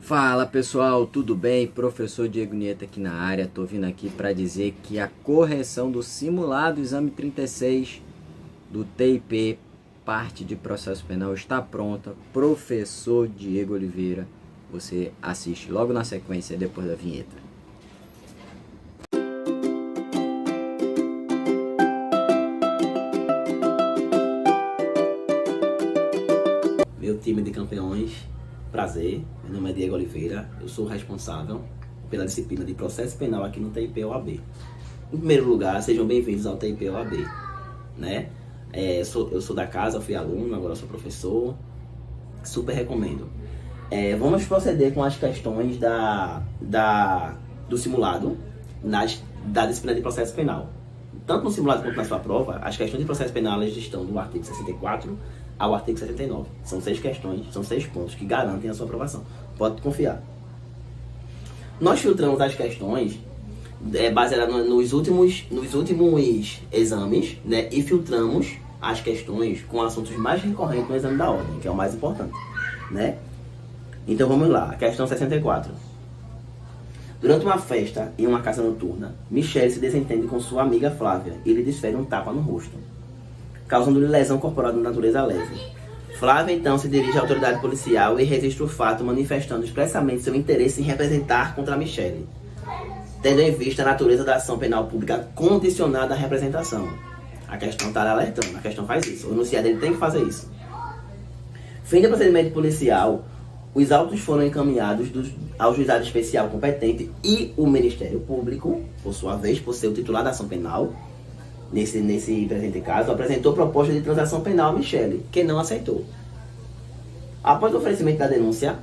Fala pessoal, tudo bem? Professor Diego Nieto aqui na área. Tô vindo aqui para dizer que a correção do simulado exame 36 do TIP, parte de processo penal, está pronta. Professor Diego Oliveira, você assiste logo na sequência depois da vinheta. Meu time de campeões, prazer, meu nome é Diego Oliveira, eu sou responsável pela disciplina de processo penal aqui no TIP-OAB. Em primeiro lugar, sejam bem-vindos ao TIP-OAB, né? Eu sou da casa, fui aluno, agora sou professor, super recomendo. Vamos proceder com as questões do simulado da disciplina de processo penal. Tanto no simulado quanto na sua prova, as questões de processo penal elas estão do artigo 64 ao artigo 79. São 6 questões, são 6 pontos que garantem a sua aprovação. Pode confiar. Nós filtramos as questões baseadas nos últimos exames, né? E filtramos as questões com assuntos mais recorrentes no exame da ordem, que é o mais importante, né? Então vamos lá, a questão 64. Durante uma festa em uma casa noturna, Michele se desentende com sua amiga Flávia e lhe desfere um tapa no rosto, causando-lhe lesão corporal de natureza leve. Flávia então se dirige à autoridade policial e registra o fato, manifestando expressamente seu interesse em representar contra Michele, tendo em vista a natureza da ação penal pública condicionada à representação. A questão está alertando, a questão faz isso, o enunciado ele tem que fazer isso. Fim do procedimento policial, os autos foram encaminhados ao juizado especial competente e o Ministério Público, por sua vez, por ser o titular da ação penal, nesse presente caso, apresentou proposta de transação penal a Michele, que não aceitou. Após o oferecimento da denúncia,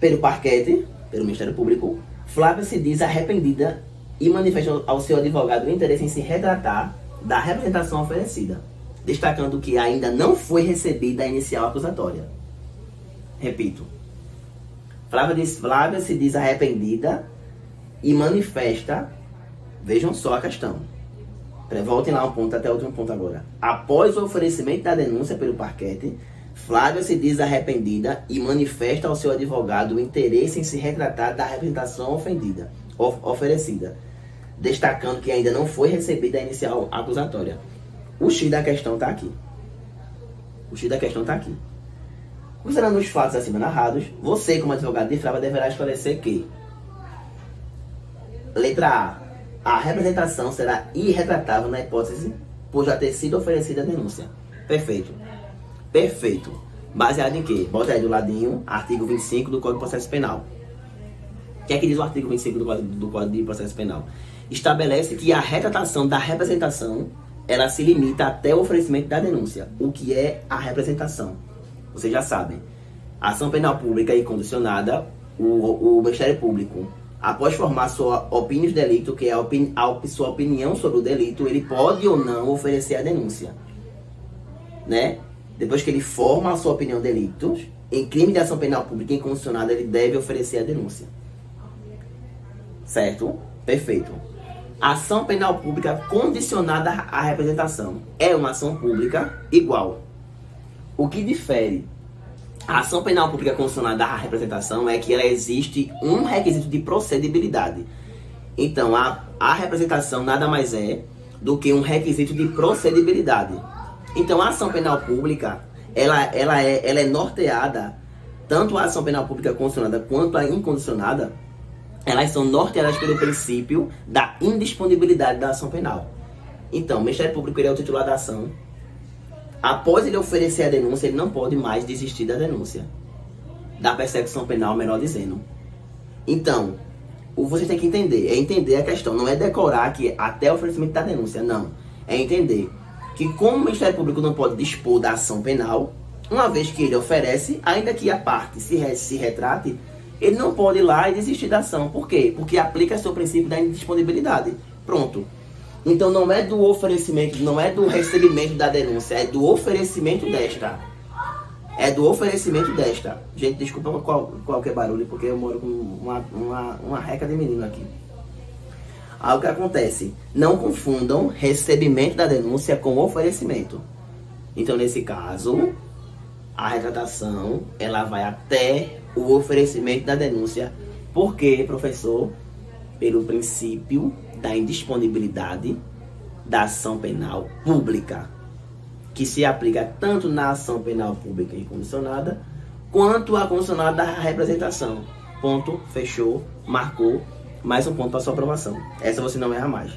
pelo parquete, pelo Ministério Público, Flávia se diz arrependida e manifesta ao seu advogado o interesse em se retratar da representação oferecida, destacando que ainda não foi recebida a inicial acusatória. Repito, Flávia se diz arrependida e manifesta, vejam só a questão, voltem lá um ponto, até o último ponto agora. Após o oferecimento da denúncia pelo parquete, Flávia se diz arrependida e manifesta ao seu advogado o interesse em se retratar da representação oferecida, destacando que ainda não foi recebida a inicial acusatória. O X da questão está aqui. Considerando os fatos acima narrados, você, como advogado de Flávia, deverá esclarecer que: letra A representação será irretratável na hipótese por já ter sido oferecida a denúncia. Perfeito. Baseado em quê? Bota aí do ladinho, artigo 25 do Código de Processo Penal. O que é que diz o artigo 25 do Código de Processo Penal? Estabelece que a retratação da representação, ela se limita até o oferecimento da denúncia. O que é a representação? Vocês já sabem. A ação penal pública e condicionada, o Ministério Público, após formar sua opinião de delito, que é sua opinião sobre o delito, ele pode ou não oferecer a denúncia, né? Depois que ele forma a sua opinião de delitos, em crime de ação penal pública incondicionada, ele deve oferecer a denúncia. Certo? Perfeito. Ação penal pública condicionada à representação é uma ação pública igual. O que difere a ação penal pública condicionada à representação é que ela existe um requisito de procedibilidade. Então, a representação nada mais é do que um requisito de procedibilidade. Então, a ação penal pública, ela é norteada, tanto a ação penal pública condicionada quanto a incondicionada, elas são norteadas pelo princípio da indisponibilidade da ação penal. Então, o Ministério Público ele é o titular da ação. Após ele oferecer a denúncia, ele não pode mais desistir da denúncia, da persecução penal, melhor dizendo. Então, o que você tem que entender a questão, não é decorar que até o oferecimento da denúncia, não. É entender que como o Ministério Público não pode dispor da ação penal, uma vez que ele oferece, ainda que a parte se retrate, ele não pode ir lá e desistir da ação. Por quê? Porque aplica-se o princípio da indisponibilidade. Pronto. Então não é do oferecimento, não é do recebimento da denúncia, é do oferecimento desta. Gente, desculpa qualquer barulho, porque eu moro com uma reca de menino aqui. Aí o que acontece? Não confundam recebimento da denúncia com oferecimento. Então, nesse caso, a retratação ela vai até o oferecimento da denúncia. Por quê, professor? Pelo princípio da indisponibilidade da ação penal pública, que se aplica tanto na ação penal pública incondicionada, quanto a condicionada da representação. Ponto, fechou, marcou, mais um ponto para sua aprovação. Essa você não erra mais.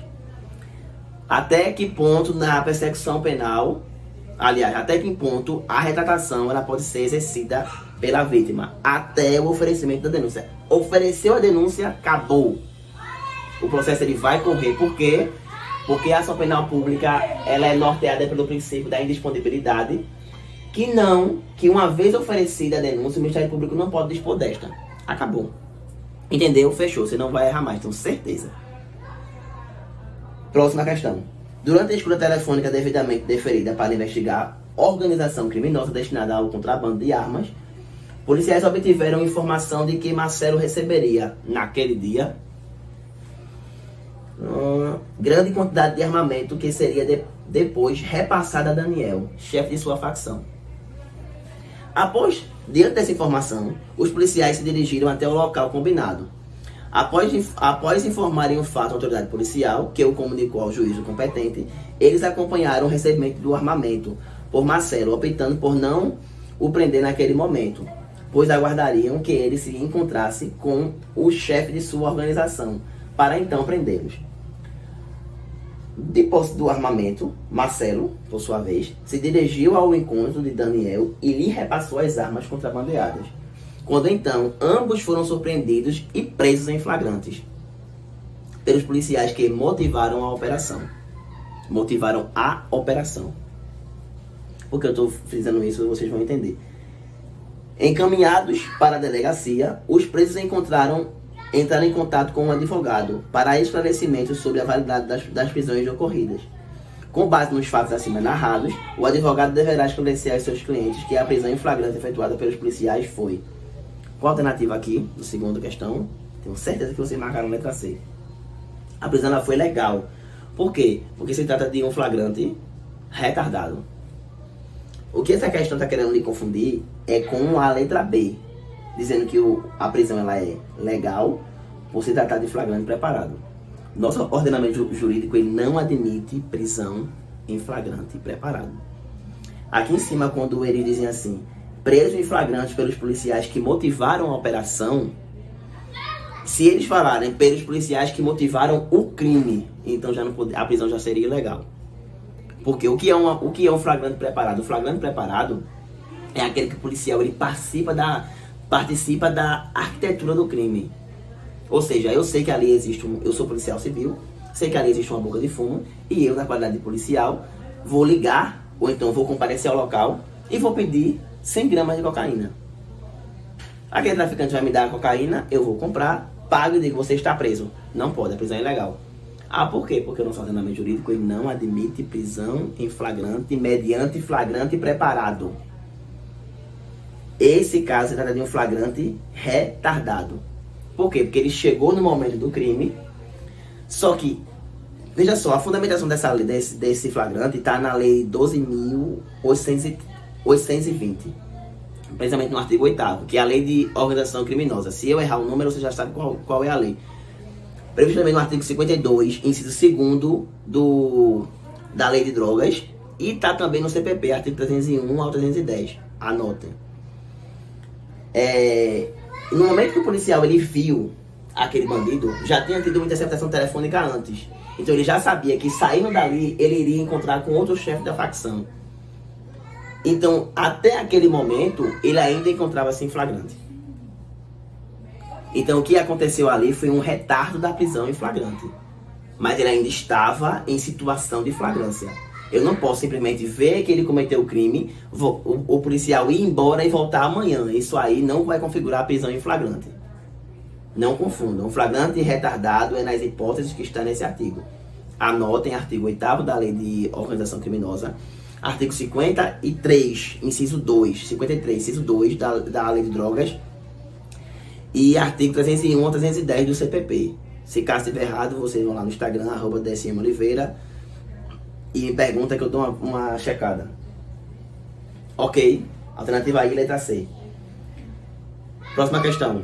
Até que ponto na persecução penal, aliás, até que ponto a retratação ela pode ser exercida pela vítima? Até o oferecimento da denúncia. Ofereceu a denúncia, acabou. O processo ele vai correr. Por quê? Porque a ação penal pública ela é norteada pelo princípio da indisponibilidade, que uma vez oferecida a denúncia, o Ministério Público não pode dispor desta. Acabou. Entendeu? Fechou. Você não vai errar mais, tenho certeza. Próxima questão. Durante a escuta telefônica devidamente deferida para investigar organização criminosa destinada ao contrabando de armas, policiais obtiveram informação de que Marcelo receberia, naquele dia, grande quantidade de armamento que seria depois repassada a Daniel, chefe de sua facção. Diante dessa informação, os policiais se dirigiram até o local combinado. Após informarem o fato à autoridade policial, que o comunicou ao juízo competente, eles acompanharam o recebimento do armamento por Marcelo, optando por não o prender naquele momento, pois aguardariam que ele se encontrasse com o chefe de sua organização, para então prendê-los. De posse do armamento, Marcelo, por sua vez, se dirigiu ao encontro de Daniel e lhe repassou as armas contrabandeadas. Quando então, ambos foram surpreendidos e presos em flagrantes pelos policiais que motivaram a operação. Motivaram a operação. Porque eu estou frisando isso, vocês vão entender. Encaminhados para a delegacia, os presos entraram em contato com um advogado para esclarecimento sobre a validade das prisões ocorridas. Com base nos fatos acima narrados, o advogado deverá esclarecer aos seus clientes que a prisão em flagrante efetuada pelos policiais foi... Qual a alternativa aqui, do segundo questão? Tenho certeza que vocês marcaram a letra C. A prisão ela foi legal. Por quê? Porque se trata de um flagrante retardado. O que essa questão está querendo lhe confundir é com a letra B, dizendo que a prisão ela é legal por se tratar de flagrante preparado. Nosso ordenamento jurídico ele não admite prisão em flagrante preparado. Aqui em cima, quando eles dizem assim, preso em flagrante pelos policiais que motivaram a operação, se eles falarem pelos policiais que motivaram o crime, então já não pode, a prisão já seria ilegal. Porque o que é um flagrante preparado? O flagrante preparado é aquele que o policial ele participa da arquitetura do crime. Ou seja, eu sei que ali existe eu sou policial civil, sei que ali existe uma boca de fumo, e eu, na qualidade de policial, vou ligar, ou então vou comparecer ao local e vou pedir 100 gramas de cocaína. Aquele traficante vai me dar a cocaína, eu vou comprar, pago e digo, você está preso. Não pode, a prisão é ilegal. Ah, por quê? Porque o nosso ordenamento jurídico ele não admite prisão em flagrante mediante flagrante preparado. Esse caso se trata de um flagrante retardado. Por quê? Porque ele chegou no momento do crime, só que, veja só, a fundamentação desse flagrante está na Lei 12.820, precisamente no artigo 8º, que é a Lei de Organização Criminosa. Se eu errar o número, você já sabe qual é a lei. Previsto também no artigo 52, inciso 2º da Lei de Drogas, e está também no CPP, artigo 301 ao 310. Anotem. No momento que o policial ele viu aquele bandido, já tinha tido uma interceptação telefônica antes. Então ele já sabia que saindo dali, ele iria encontrar com outro chefe da facção. Então, até aquele momento, ele ainda encontrava-se em flagrante. Então, o que aconteceu ali foi um retardo da prisão em flagrante. Mas ele ainda estava em situação de flagrância. Eu não posso simplesmente ver que ele cometeu o crime, o policial ir embora e voltar amanhã. Isso aí não vai configurar a prisão em flagrante. Não confundam. Um flagrante retardado é nas hipóteses que está nesse artigo. Anotem artigo 8º da Lei de Organização Criminosa, artigo 53, inciso 2, 53, inciso 2 da Lei de Drogas, e artigo 301 a 310 do CPP. Se caso estiver errado, vocês vão lá no Instagram, @DSMOliveira, e me pergunta que eu dou uma checada. Ok? Alternativa I, letra C. Próxima questão.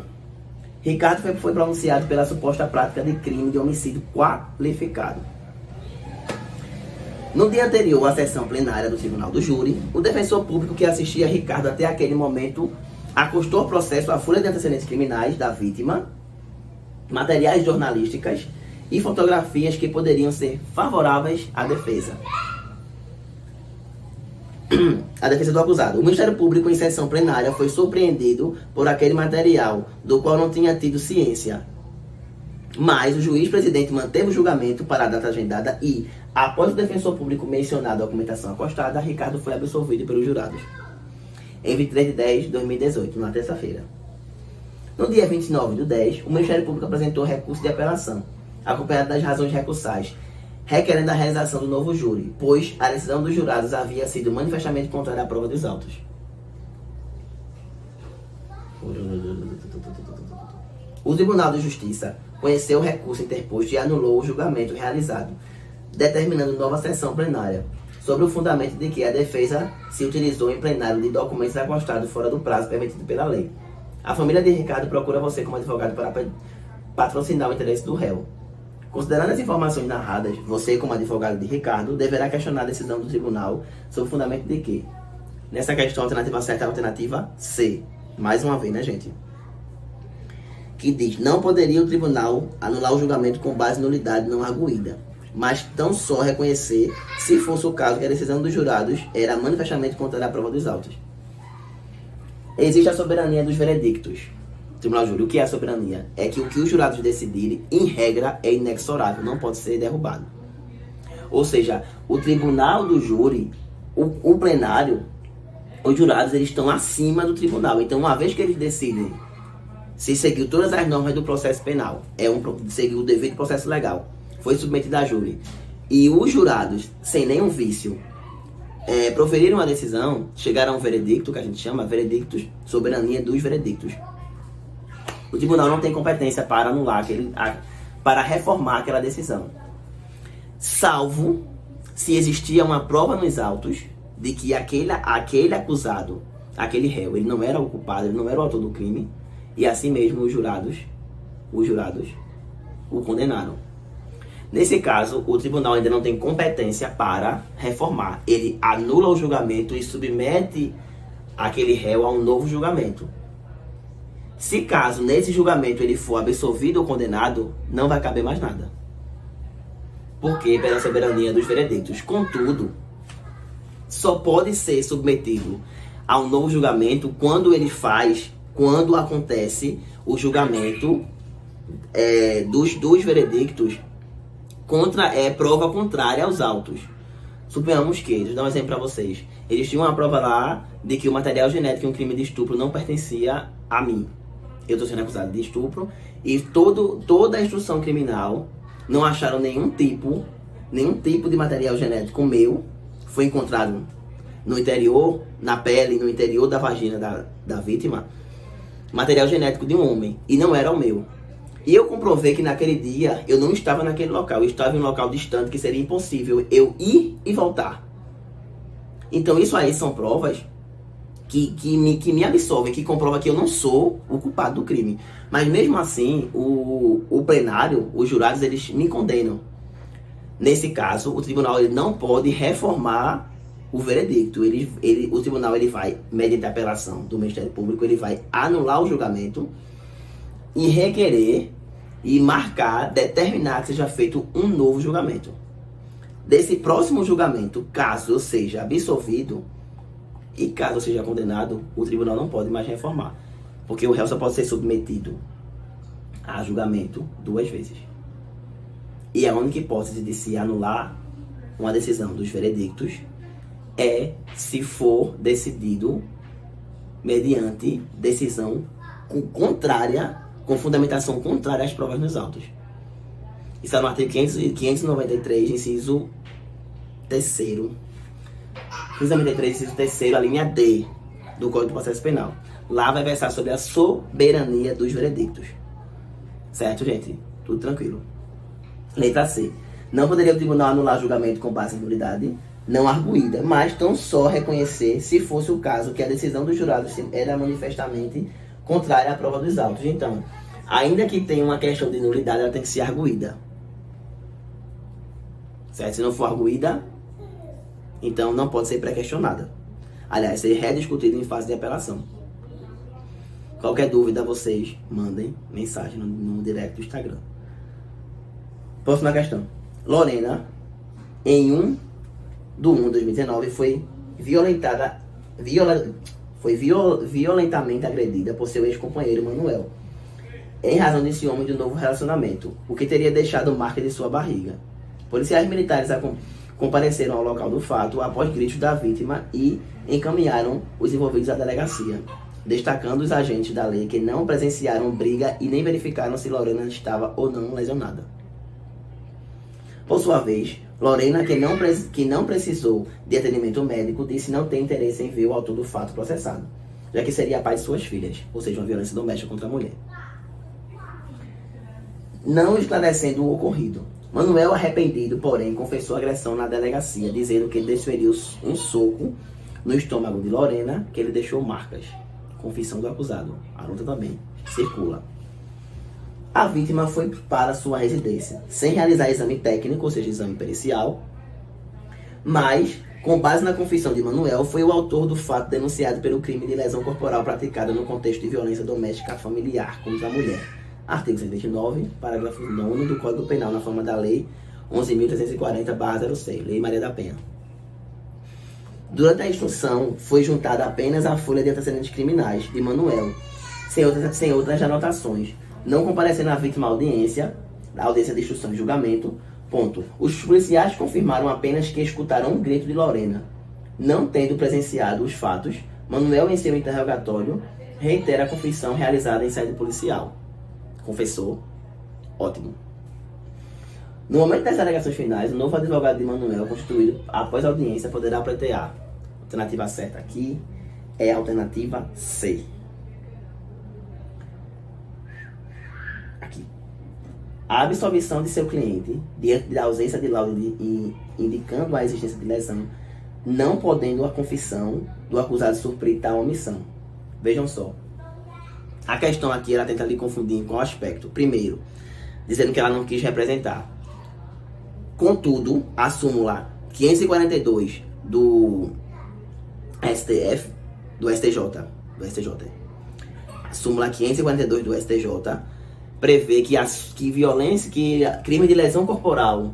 Ricardo foi pronunciado pela suposta prática de crime de homicídio qualificado. No dia anterior à sessão plenária do Tribunal do Júri, o defensor público que assistia a Ricardo até aquele momento acostou o processo à folha de antecedentes criminais da vítima, materiais jornalísticas e fotografias que poderiam ser favoráveis à defesa. A defesa do acusado. O Ministério Público, em sessão plenária, foi surpreendido por aquele material, do qual não tinha tido ciência. Mas o juiz-presidente manteve o julgamento para a data agendada e, após o defensor público mencionar a documentação acostada, Ricardo foi absolvido pelos jurados. Em 23 de 10 de 2018, na terça-feira. No dia 29 de 10, o Ministério Público apresentou recurso de apelação, acompanhado das razões recursais, requerendo a realização do novo júri, pois a decisão dos jurados havia sido manifestamente contrária à prova dos autos. O Tribunal de Justiça conheceu o recurso interposto e anulou o julgamento realizado, determinando nova sessão plenária, sobre o fundamento de que a defesa se utilizou em plenário de documentos acostados fora do prazo permitido pela lei. A família de Ricardo procura você como advogado para patrocinar o interesse do réu. Considerando as informações narradas, você, como advogado de Ricardo, deverá questionar a decisão do tribunal sob o fundamento de que? Nessa questão, a alternativa certa é a alternativa C. Mais uma vez, né, gente? Que diz, não poderia o tribunal anular o julgamento com base em nulidade não arguída, mas tão só reconhecer, se fosse o caso, que a decisão dos jurados era manifestamente contrária à prova dos autos. Existe a soberania dos veredictos. Tribunal Júri, o que é a soberania? É que o que os jurados decidirem, em regra, é inexorável, não pode ser derrubado. Ou seja, o tribunal do júri, o plenário, os jurados, eles estão acima do tribunal. Então, uma vez que eles decidem se seguiu todas as normas do processo penal, seguiu o devido processo legal, foi submetido a júri, e os jurados, sem nenhum vício, proferiram a decisão, chegaram a um veredicto, que a gente chama veredictos, soberania dos veredictos. O tribunal não tem competência para anular, para reformar aquela decisão. Salvo se existia uma prova nos autos de que aquele acusado, aquele réu, ele não era o culpado, ele não era o autor do crime, e assim mesmo os jurados o condenaram. Nesse caso, o tribunal ainda não tem competência para reformar. Ele anula o julgamento e submete aquele réu a um novo julgamento. Se caso nesse julgamento ele for absolvido ou condenado, não vai caber mais nada. Porque pela soberania dos veredictos. Contudo, só pode ser submetido a um novo julgamento quando acontece o julgamento dos veredictos contra prova contrária aos autos. Suponhamos que, deixa eu dar um exemplo para vocês. Eles tinham uma prova lá de que o material genético em um crime de estupro não pertencia a mim. Eu estou sendo acusado de estupro e toda a instrução criminal não acharam nenhum tipo de material genético meu. Foi encontrado no interior, na pele, no interior da vagina da vítima, material genético de um homem, e não era o meu. E eu comprovei que naquele dia eu não estava naquele local, eu estava em um local distante que seria impossível eu ir e voltar. Então isso aí são provas que me absolvem, que comprovam que eu não sou o culpado do crime. Mas mesmo assim, o plenário, os jurados, eles me condenam. Nesse caso, o tribunal ele não pode reformar o veredicto. O tribunal ele vai, mediante a apelação do Ministério Público, ele vai anular o julgamento e requerer e marcar, determinar que seja feito um novo julgamento. Desse próximo julgamento, caso eu seja absolvido e caso eu seja condenado, o tribunal não pode mais reformar, porque o réu só pode ser submetido a julgamento 2 vezes. E a única hipótese de se anular uma decisão dos veredictos é se for decidido mediante decisão com fundamentação contrária às provas nos autos. Isso está no artigo 593, inciso 3º. 593, inciso 3º, a linha D do Código de Processo Penal. Lá vai versar sobre a soberania dos veredictos. Certo, gente? Tudo tranquilo. Letra C. Não poderia o tribunal anular julgamento com base em nulidade. não arguída, mas tão só reconhecer se fosse o caso que a decisão dos jurados era manifestamente contrária à prova dos autos. Então, ainda que tenha uma questão de nulidade, ela tem que ser arguída. Certo? Se não for arguída, então não pode ser pré-questionada. Aliás, ser rediscutida em fase de apelação. Qualquer dúvida, vocês mandem mensagem no direct do Instagram. Próxima questão. Lorena, em 1/1/2019, foi violentamente agredida por seu ex-companheiro Manuel, em razão de ciúme de um novo relacionamento, o que teria deixado marca de sua barriga. Policiais militares compareceram ao local do fato após gritos da vítima e encaminharam os envolvidos à delegacia, destacando os agentes da lei que não presenciaram briga e nem verificaram se Lorena estava ou não lesionada. Por sua vez, Lorena, que não precisou de atendimento médico, disse não ter interesse em ver o autor do fato processado, já que seria pai de suas filhas, ou seja, uma violência doméstica contra a mulher. Não esclarecendo o ocorrido, Manuel, arrependido, porém, confessou a agressão na delegacia, dizendo que desferiu um soco no estômago de Lorena, que ele deixou marcas. Confissão do acusado. A nota também circula. A vítima foi para sua residência, sem realizar exame técnico, ou seja, exame pericial, mas, com base na confissão de Manuel, foi o autor do fato denunciado pelo crime de lesão corporal praticada no contexto de violência doméstica familiar contra a mulher. Artigo 129, parágrafo 9º do Código Penal, na forma da Lei 11.340/06, Lei Maria da Penha. Durante a instrução, foi juntada apenas a folha de antecedentes criminais de Manuel, sem outras anotações, não comparecendo a vítima à audiência de instrução e julgamento. Ponto. Os policiais confirmaram apenas que escutaram um grito de Lorena. Não tendo presenciado os fatos, Manuel, em seu interrogatório, reitera a confissão realizada em sede policial. Confessou. Ótimo. No momento das alegações finais, o novo advogado de Manuel, constituído após a audiência, poderá pleitear. A alternativa certa aqui é a alternativa C. Aqui. A absolvição de seu cliente, diante da ausência de laudo indicando a existência de lesão, não podendo a confissão do acusado suprir tal omissão. Vejam só. A questão aqui, ela tenta lhe confundir em qual aspecto? Primeiro, dizendo que ela não quis representar. Contudo, a súmula 542 do STF, do STJ, a súmula 542 do STJ prevê que crime de lesão corporal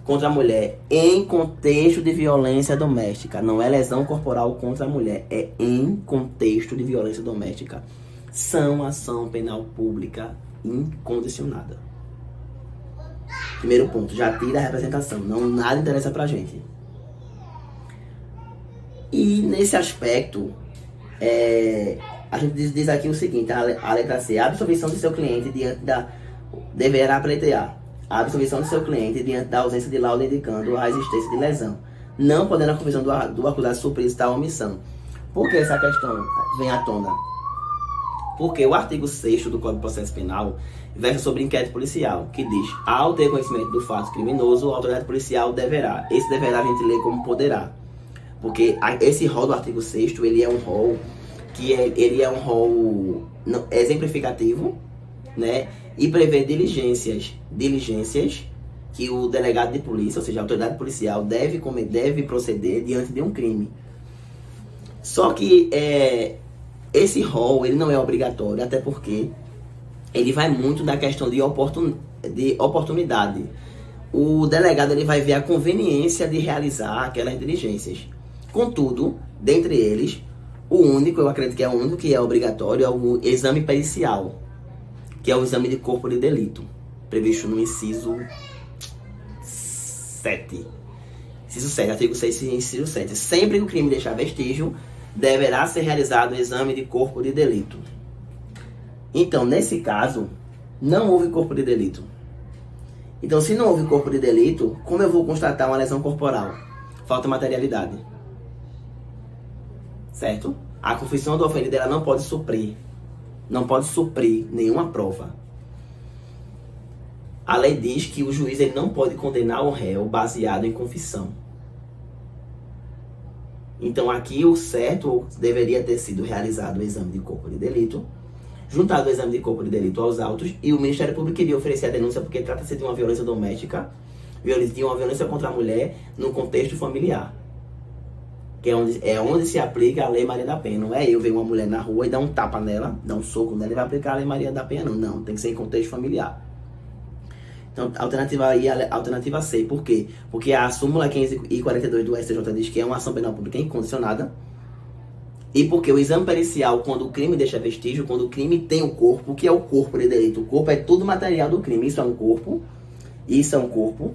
contra a mulher em contexto de violência doméstica, não é lesão corporal contra a mulher, é em contexto de violência doméstica, são ação penal pública incondicionada. Primeiro ponto, já tira a representação, nada interessa pra gente. E nesse aspecto, a gente diz aqui o seguinte, a letra C, a absolvição de seu cliente deverá pleitear a absolvição de seu cliente diante da ausência de laudo indicando a existência de lesão, não podendo a confissão do acusado suprir tal omissão. Por que essa questão vem à tona? Porque o artigo 6º do Código de Processo Penal versa sobre inquérito policial, que diz, ao ter conhecimento do fato criminoso, a autoridade policial deverá. Esse deverá a gente lê como poderá. Porque esse rol do artigo 6º, ele é um rol exemplificativo, né? E prevê diligências que o delegado de polícia, ou seja, a autoridade policial, deve proceder diante de um crime. Só que esse rol, ele não é obrigatório, até porque ele vai muito da questão de oportunidade. O delegado, ele vai ver a conveniência de realizar aquelas diligências. Contudo, dentre eles, o único, eu acredito que é o único que é obrigatório, é o exame pericial, que é o exame de corpo de delito, previsto no inciso 7. Inciso 7, artigo 6, inciso 7. Sempre que o crime deixar vestígio, deverá ser realizado o exame de corpo de delito. Então, nesse caso, não houve corpo de delito. Então, se não houve corpo de delito, como eu vou constatar uma lesão corporal? Falta materialidade. Certo? A confissão do ofendido, ela não pode suprir nenhuma prova. A lei diz que o juiz ele não pode condenar o réu baseado em confissão. Então aqui o certo deveria ter sido realizado o exame de corpo de delito, juntado o exame de corpo de delito aos autos, e o Ministério Público queria oferecer a denúncia porque trata-se de uma violência doméstica, de uma violência contra a mulher no contexto familiar. Que é onde se aplica a Lei Maria da Penha. Não é eu ver uma mulher na rua e dar um tapa nela, dar um soco nela e vai aplicar a Lei Maria da Penha, não. Não, tem que ser em contexto familiar. Então, a alternativa A e a alternativa C. Por quê? Porque a súmula 542 do STJ diz que é uma ação penal pública incondicionada. E porque o exame pericial, quando o crime deixa vestígio, quando o crime tem o corpo, o que é o corpo de delito? O corpo é tudo material do crime. Isso é um corpo. Isso é um corpo.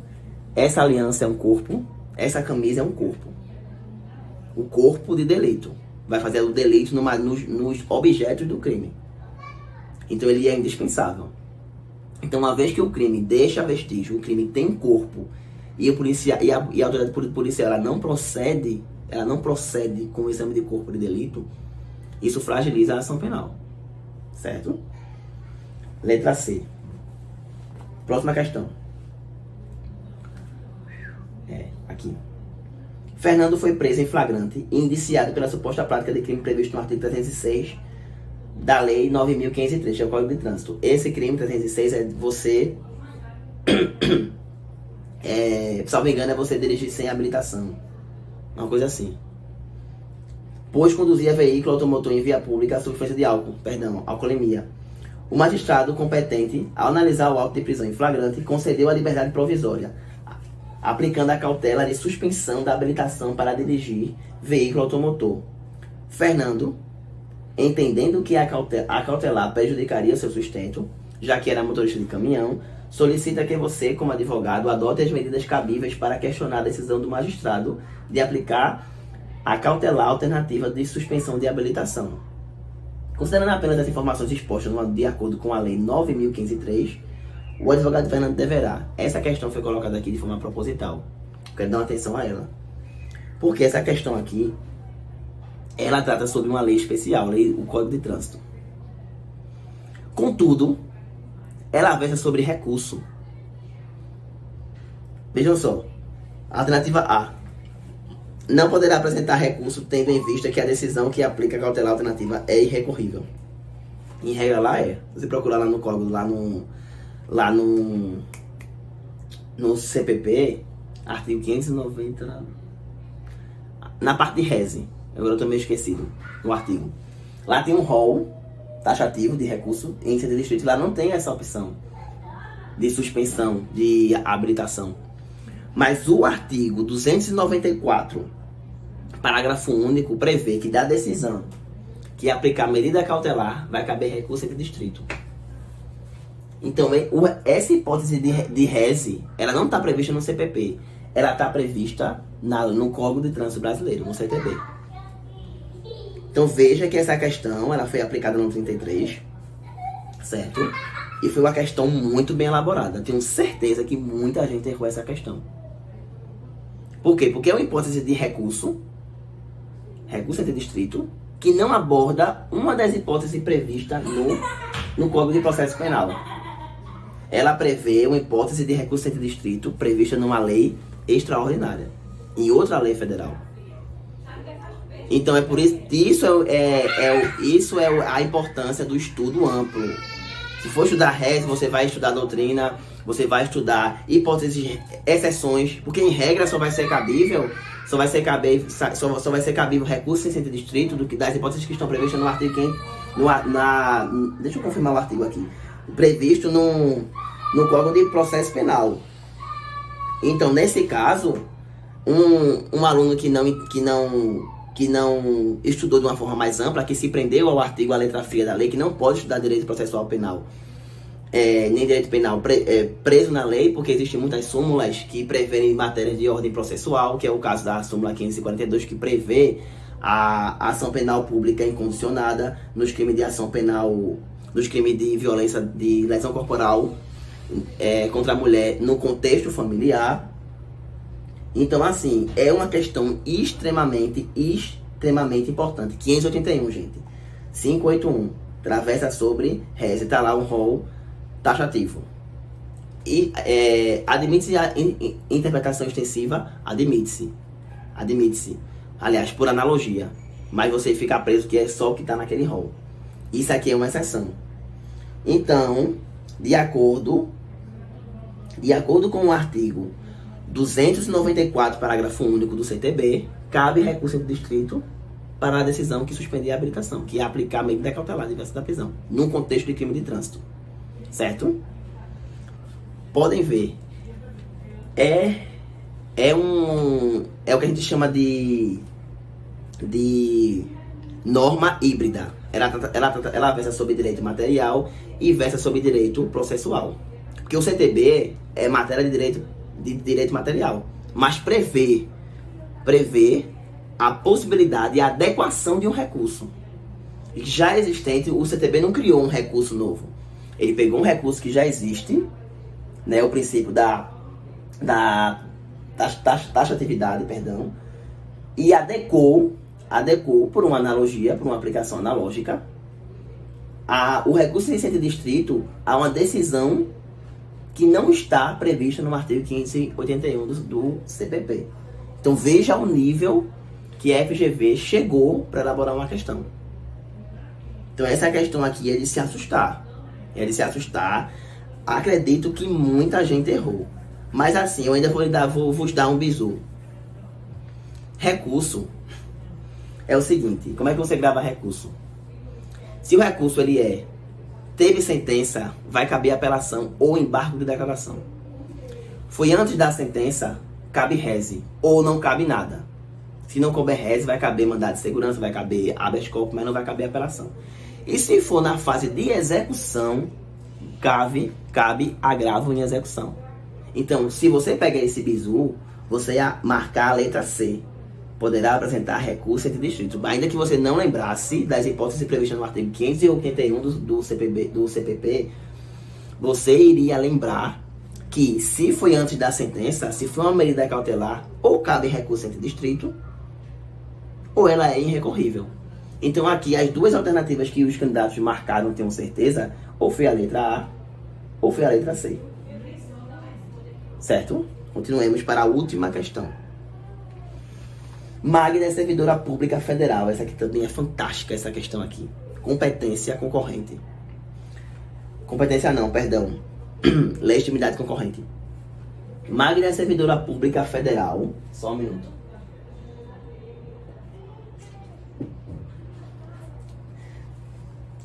Essa aliança é um corpo. Essa camisa é um corpo. O corpo de delito. Vai fazer o delito nos objetos do crime. Então ele é indispensável. Então, uma vez que o crime deixa vestígio, o crime tem um corpo, e a autoridade policial ela não procede com o exame de corpo de delito, isso fragiliza a ação penal. Certo? Letra C. Próxima questão. Aqui. Fernando foi preso em flagrante e indiciado pela suposta prática de crime previsto no artigo 306 da Lei 9.503, que é o Código de Trânsito. Esse crime 306 é você... salvo engano, é você dirigir sem habilitação. Uma coisa assim. Pois conduzia veículo automotor em via pública sob influência de álcool, alcoolemia. O magistrado competente, ao analisar o auto de prisão em flagrante, concedeu a liberdade provisória, aplicando a cautela de suspensão da habilitação para dirigir veículo automotor. Fernando, entendendo que a cautelar prejudicaria seu sustento, já que era motorista de caminhão, solicita que você, como advogado, adote as medidas cabíveis para questionar a decisão do magistrado de aplicar a cautelar alternativa de suspensão de habilitação. Considerando apenas as informações expostas de acordo com a Lei 9.503, o advogado Fernando deverá. Essa questão foi colocada aqui de forma proposital. Quero dar uma atenção a ela. Porque essa questão aqui, ela trata sobre uma lei especial, o Código de Trânsito. Contudo, ela versa sobre recurso. Vejam só. Alternativa A. Não poderá apresentar recurso tendo em vista que a decisão que aplica a cautelar alternativa é irrecorrível. Em regra lá é. Você procurar lá no código, lá no CPP, artigo 590, na parte de reze. Agora eu tô meio esquecido do artigo. Lá tem um rol taxativo de recurso em sentido estrito. Lá não tem essa opção de suspensão de habilitação. Mas o artigo 294, parágrafo único, prevê que da decisão que aplicar medida cautelar vai caber recurso entre distrito. Então, essa hipótese de reze, ela não está prevista no CPP. Ela está prevista no Código de Trânsito Brasileiro, no CTB. Então veja que essa questão ela foi aplicada no 33, certo? E foi uma questão muito bem elaborada. Tenho certeza que muita gente errou essa questão. Por quê? Porque é uma hipótese de recurso entre distrito, que não aborda uma das hipóteses previstas no Código de Processo Penal. Ela prevê uma hipótese de recurso entre distrito prevista numa lei extraordinária, em outra lei federal. Então é por isso, isso é a importância do estudo amplo. Se for estudar res, você vai estudar doutrina, você vai estudar hipóteses, exceções, porque em regra só vai ser cabível recurso sem distrito das hipóteses que estão previstas no artigo 500, deixa eu confirmar o artigo aqui, previsto no Código de Processo Penal. Então, nesse caso, um aluno que não estudou de uma forma mais ampla, que se prendeu ao artigo, à letra fria da lei, que não pode estudar direito processual penal, nem direito penal preso na lei, porque existem muitas súmulas que prevêem matérias de ordem processual, que é o caso da súmula 542, que prevê a ação penal pública incondicionada nos crimes de ação penal, nos crimes de violência, de lesão corporal contra a mulher no contexto familiar. Então, assim, é uma questão extremamente importante. 581, gente. 581. Travessa sobre reze. Tá lá um rol taxativo. admite-se a interpretação extensiva? Admite-se. Admite-se. Aliás, por analogia. Mas você fica preso que é só o que está naquele rol. Isso aqui é uma exceção. Então, de acordo com o artigo 294, parágrafo único do CTB, cabe recurso do distrito para a decisão que suspender a habilitação, que é aplicar medida cautelar diversa da prisão, num contexto de crime de trânsito. Certo? Podem ver. É o que a gente chama de norma híbrida. Ela versa sobre direito material e versa sobre direito processual. Porque o CTB é matéria de direito material, mas prevê a possibilidade e a adequação de um recurso já existente. O CTB não criou um recurso novo. Ele pegou um recurso que já existe, né, o princípio da taxatividade, perdão, e adequou por uma analogia, por uma aplicação analógica, o recurso de inocente distrito a uma decisão que não está prevista no artigo 581 do CPP. Então veja o nível que a FGV chegou para elaborar uma questão. Então essa questão aqui é de se assustar. Acredito que muita gente errou. Mas assim, eu ainda vou vos dar um bizu. Recurso é o seguinte: como é que você grava recurso? Se o recurso teve sentença, vai caber apelação ou embargo de declaração. Foi antes da sentença, cabe rese ou não cabe nada. Se não couber rese, vai caber mandado de segurança, vai caber habeas corpus, mas não vai caber apelação. E se for na fase de execução, cabe agravo em execução. Então, se você pegar esse bizu, você ia marcar a letra C. Poderá apresentar recurso entre distritos. Ainda que você não lembrasse das hipóteses previstas no artigo 581 do CPP, você iria lembrar que, se foi antes da sentença, se foi uma medida cautelar, ou cabe recurso entre distrito, ou ela é irrecorrível. Então aqui as duas alternativas que os candidatos marcaram, tenham certeza, ou foi a letra A, ou foi a letra C. Certo? Continuemos para a última questão. Magda é servidora pública federal. Essa aqui também é fantástica, essa questão aqui. Competência concorrente. Competência não, perdão. Legitimidade concorrente. Magda é servidora pública federal. Só um minuto.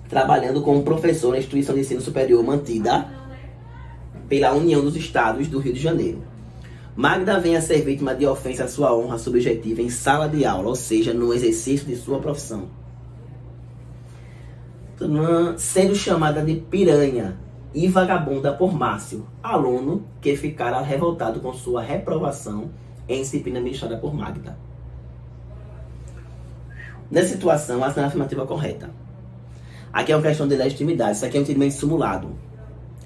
Trabalhando como professor na instituição de ensino superior mantida pela União dos Estados do Rio de Janeiro. Magda vem a ser vítima de ofensa à sua honra subjetiva em sala de aula, ou seja, no exercício de sua profissão, sendo chamada de piranha e vagabunda por Márcio, aluno que ficara revoltado com sua reprovação em disciplina ministrada por Magda. Nessa situação, a afirmativa correta. Aqui é uma questão de legitimidade, isso aqui é um entendimento simulado.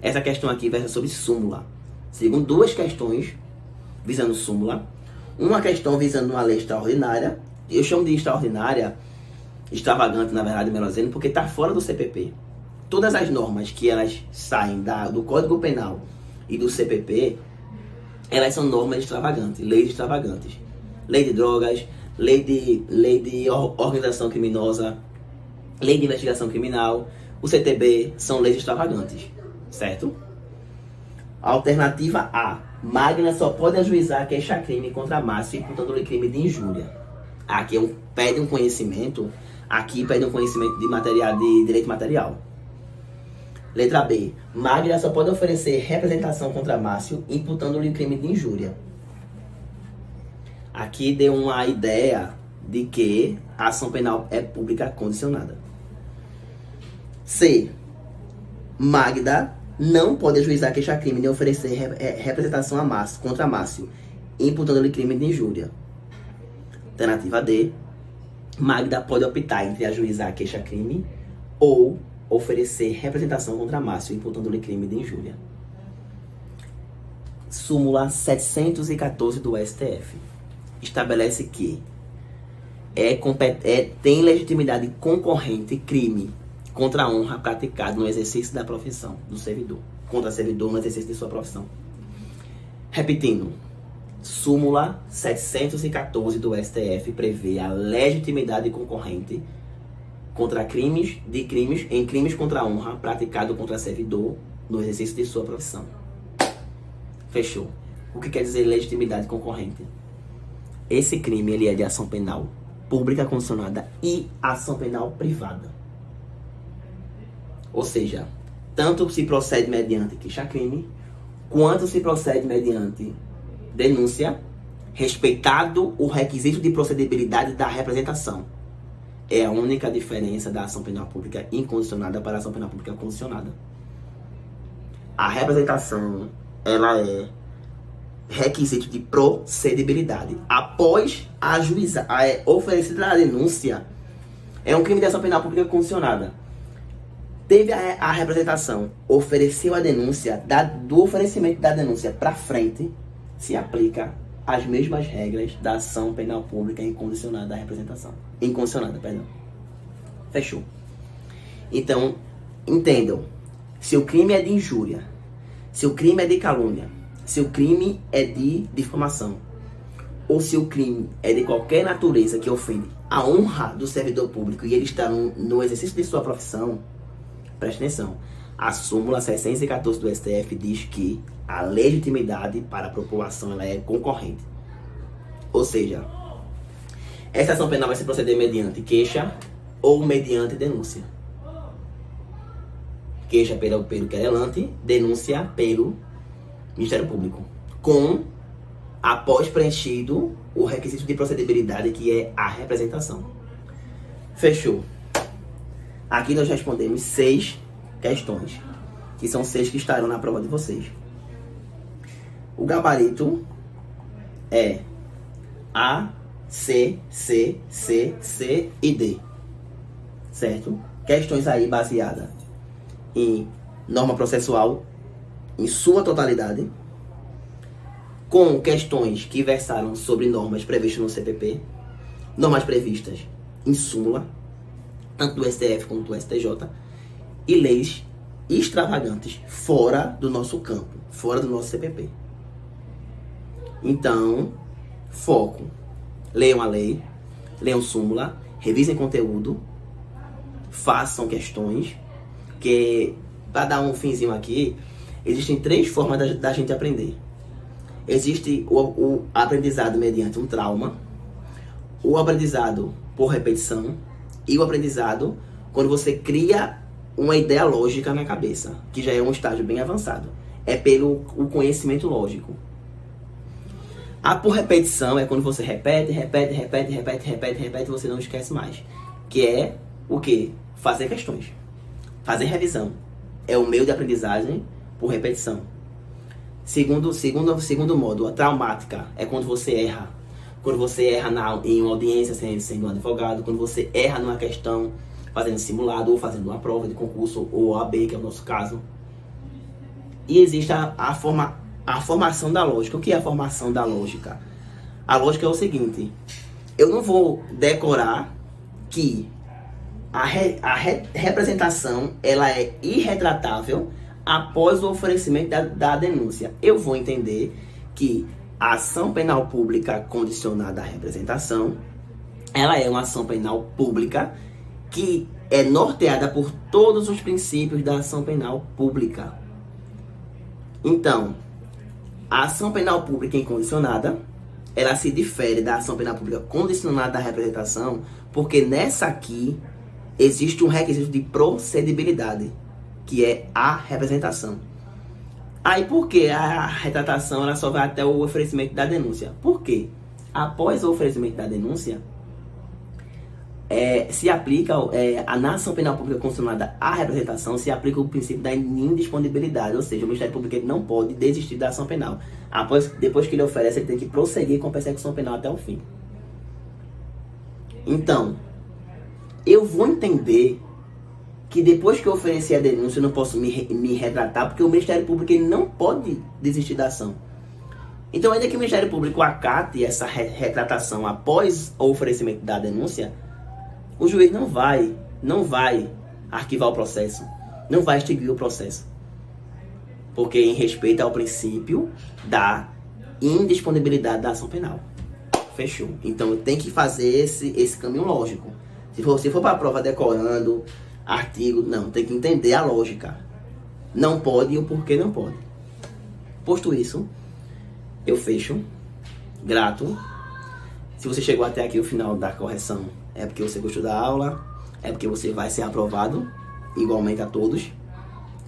Essa questão aqui versa sobre súmula. Segundo duas questões visando súmula, uma questão visando uma lei extraordinária. Eu chamo de extraordinária, extravagante, na verdade, melhor dizendo, porque está fora do CPP. Todas as normas que elas saem do Código Penal e do CPP, elas são normas extravagantes, leis extravagantes. Lei de drogas, lei de organização criminosa, lei de investigação criminal, o CTB, são leis extravagantes, certo? Alternativa A. Magda só pode ajuizar queixa-crime contra Márcio, imputando-lhe crime de injúria. Aqui pede um conhecimento de direito material. Letra B. Magda só pode oferecer representação contra Márcio, imputando-lhe crime de injúria. Aqui deu uma ideia de que a ação penal é pública condicionada. C. Magda não pode ajuizar queixa-crime nem oferecer representação contra Márcio, imputando-lhe crime de injúria. Alternativa D. Magda pode optar entre ajuizar queixa-crime ou oferecer representação contra Márcio, imputando-lhe crime de injúria. Súmula 714 do STF estabelece que tem legitimidade concorrente crime contra a honra praticado no exercício da profissão do servidor. contra servidor no exercício de sua profissão. Repetindo, súmula 714 do STF prevê a legitimidade concorrente contra crimes contra a honra praticado contra servidor no exercício de sua profissão. Fechou. O que quer dizer legitimidade concorrente? Esse crime ele é de ação penal pública condicionada e ação penal privada. Ou seja, tanto se procede mediante queixa-crime, quanto se procede mediante denúncia, respeitado o requisito de procedibilidade da representação. É a única diferença da ação penal pública incondicionada para a ação penal pública condicionada. A representação, ela é requisito de procedibilidade. Após a oferecida a denúncia, é um crime de ação penal pública condicionada. Teve a representação, ofereceu a denúncia, do oferecimento da denúncia para frente, se aplica as mesmas regras da ação penal pública incondicionada da representação. Incondicionada, perdão. Fechou. Então, entendam. Se o crime é de injúria, se o crime é de calúnia, se o crime é de difamação, ou se o crime é de qualquer natureza que ofende a honra do servidor público e ele está no exercício de sua profissão, preste atenção. A súmula 614 do STF diz que a legitimidade para a população ela é concorrente. Ou seja, essa ação penal vai se proceder mediante queixa ou mediante denúncia. Queixa pelo querelante, denúncia pelo Ministério Público. Após preenchido o requisito de procedibilidade, que é a representação. Fechou. Aqui nós respondemos 6 questões, que são 6 que estarão na prova de vocês. O gabarito é A, C, C, C, C e D. Certo? Questões aí baseadas em norma processual em sua totalidade, com questões que versaram sobre normas previstas no CPP, normas previstas em súmula, tanto do STF como do STJ, e leis extravagantes fora do nosso campo, fora do nosso CPP. Então, foco. Leiam a lei, leiam súmula, revisem conteúdo, façam questões, que para dar um finzinho aqui, existem 3 formas da gente aprender. Existe o aprendizado mediante um trauma, o aprendizado por repetição e o aprendizado quando você cria uma ideia lógica na cabeça, que já é um estágio bem avançado. É pelo o conhecimento lógico. A por repetição é quando você repete e você não esquece mais. Que é o quê? Fazer questões. Fazer revisão. É o meio de aprendizagem por repetição. Segundo modo, a traumática é quando você erra. Quando você erra em uma audiência sendo um advogado, quando você erra numa questão fazendo simulado ou fazendo uma prova de concurso ou OAB, que é o nosso caso. E existe a formação da lógica. O que é a formação da lógica? A lógica é o seguinte: eu não vou decorar que a representação ela é irretratável após o oferecimento da denúncia. Eu vou entender que a ação penal pública condicionada à representação, ela é uma ação penal pública que é norteada por todos os princípios da ação penal pública. Então, a ação penal pública incondicionada, ela se difere da ação penal pública condicionada à representação, porque nessa aqui existe um requisito de procedibilidade, que é a representação. Aí por que a retratação ela só vai até o oferecimento da denúncia? Por quê? Após o oferecimento da denúncia, se aplica na ação penal pública condicionada à representação, se aplica o princípio da indisponibilidade, ou seja, o Ministério Público ele não pode desistir da ação penal. Depois que ele oferece, ele tem que prosseguir com a persecução penal até o fim. Então, eu vou entender que depois que eu oferecer a denúncia, eu não posso me retratar, porque o Ministério Público ele não pode desistir da ação. Então, ainda que o Ministério Público acate essa retratação após o oferecimento da denúncia, o juiz não vai arquivar o processo, não vai extinguir o processo. Porque em respeito ao princípio da indisponibilidade da ação penal. Fechou. Então tem que fazer esse caminho lógico. Se for para a prova decorando artigo, não, tem que entender a lógica. Não pode e o porquê não pode. Posto isso, eu fecho. Grato. Se você chegou até aqui o final da correção, é porque você gostou da aula, é porque você vai ser aprovado, igualmente a todos,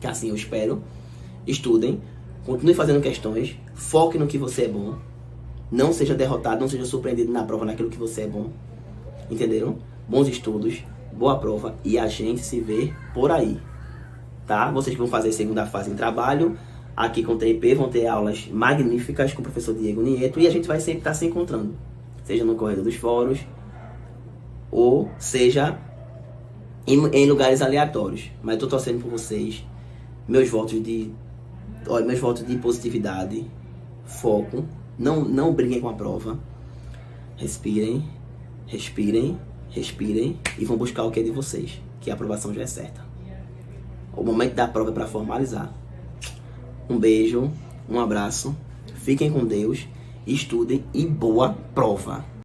que assim eu espero. Estudem, continue fazendo questões, foque no que você é bom, não seja derrotado, não seja surpreendido na prova naquilo que você é bom, entenderam? Bons estudos, boa prova e a gente se vê por aí, tá? Vocês vão fazer segunda fase em trabalho, aqui com o TIP vão ter aulas magníficas com o professor Diego Nieto e a gente vai sempre estar se encontrando, seja no corredor dos fóruns ou seja em lugares aleatórios, mas eu tô torcendo por vocês, meus votos de positividade, foco, não briguem com a prova, respirem e vão buscar o que é de vocês, que a aprovação já é certa. O momento da prova é para formalizar. Um beijo, um abraço, fiquem com Deus, estudem e boa prova!